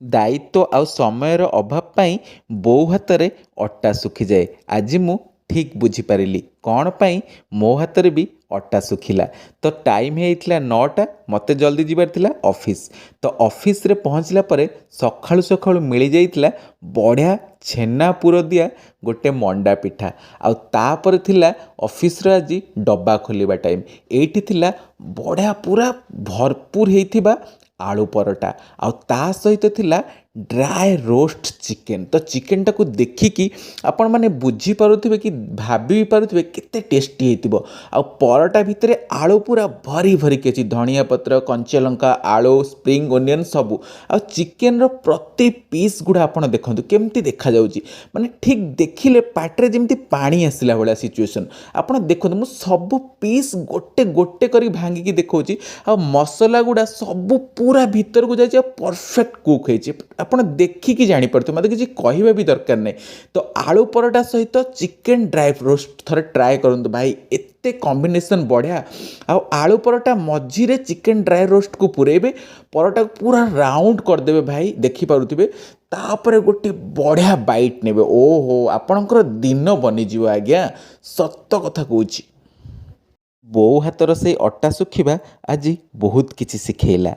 ଦାୟିତ୍ୱ ଆଉ ସମୟର ଅଭାବ ପାଇଁ ବୋଉ ହାତରେ ଅଟା ଶୁଖିଯାଏ। ଆଜି ମୁଁ ଠିକ୍ ବୁଝିପାରିଲି କ'ଣ ପାଇଁ ମୋ ହାତରେ ବି ଅଟା ଶୁଖିଲା। ତ ଟାଇମ୍ ହେଇଥିଲା 9ଟା, ମୋତେ ଜଲ୍ଦି ଯିବାର ଥିଲା ଅଫିସ୍। ତ ଅଫିସ୍ରେ ପହଞ୍ଚିଲା ପରେ ସକାଳୁ ସକାଳୁ ମିଳିଯାଇଥିଲା ବଢ଼ିଆ ଛେନା ପୁର ଦିଆ ଗୋଟେ ମଣ୍ଡା ପିଠା। ଆଉ ତାପରେ ଥିଲା ଅଫିସ୍ର ଆଜି ଡବା ଖୋଲିବା ଟାଇମ୍। ଏଇଠି ଥିଲା ବଢ଼ିଆ ପୁରା ଭରପୁର ହେଇଥିବା ଆଳୁ ପରଟା, ଆଉ ତା ସହିତ ଥିଲା ଡ୍ରାଏ ରୋଷ୍ଟ ଚିକେନ୍। ତ ଚିକେନ୍ଟାକୁ ଦେଖିକି ଆପଣମାନେ ବୁଝିପାରୁଥିବେ କି ଭାବି ବି ପାରୁଥିବେ କେତେ ଟେଷ୍ଟି ହେଇଥିବ। ଆଉ ପରଟା ଭିତରେ ଆଳୁ ପୁରା ଭରି ଭରିକି ଅଛି, ଧଣିଆ ପତ୍ର, କଞ୍ଚାଲଙ୍କା, ଆଳୁ, ସ୍ପ୍ରିଙ୍ଗ ଓନିଅନ୍ ସବୁ। ଆଉ ଚିକେନ୍ର ପ୍ରତି ପିସ୍ ଗୁଡ଼ା ଆପଣ ଦେଖନ୍ତୁ କେମିତି ଦେଖାଯାଉଛି, ମାନେ ଠିକ୍ ଦେଖିଲେ ପାଟିରେ ଯେମିତି ପାଣି ଆସିଲା ଭଳିଆ ସିଚୁଏସନ୍। ଆପଣ ଦେଖନ୍ତୁ, ମୁଁ ସବୁ ପିସ୍ ଗୋଟେ ଗୋଟେ କରି ଭାଙ୍ଗିକି ଦେଖାଉଛି, ଆଉ ମସଲା ଗୁଡ଼ା ସବୁ ପୁରା ଭିତରକୁ ଯାଇଛି, ଆଉ ପରଫେକ୍ଟ କୁକ୍ ହେଇଛି। ଆପଣ ଦେଖିକି ଜାଣିପାରୁଥିବେ, ମୋତେ କିଛି କହିବା ବି ଦରକାର ନାହିଁ। ତ ଆଳୁ ପରଟା ସହିତ ଚିକେନ୍ ଡ୍ରାଏ ରୋଷ୍ଟ ଥରେ ଟ୍ରାଏ କରନ୍ତୁ ଭାଇ, ଏତେ କମ୍ବିନେସନ୍ ବଢ଼ିଆ। ଆଉ ଆଳୁ ପରଟା ମଝିରେ ଚିକେନ୍ ଡ୍ରାଏ ରୋଷ୍ଟକୁ ପୁରେଇବେ, ପରଟାକୁ ପୁରା ରାଉଣ୍ଡ କରିଦେବେ ଭାଇ, ଦେଖିପାରୁଥିବେ। ତାପରେ ଗୋଟେ ବଢ଼ିଆ ବାଇଟ୍ ନେବେ, ଓହୋ ଆପଣଙ୍କର ଦିନ ବନିଯିବ ଆଜ୍ଞା, ସତ କଥା କହୁଛି। ବୋଉ ହାତର ସେଇ ଅଟା ଶୁଖିବା ଆଜି ବହୁତ କିଛି ଶିଖେଇଲା।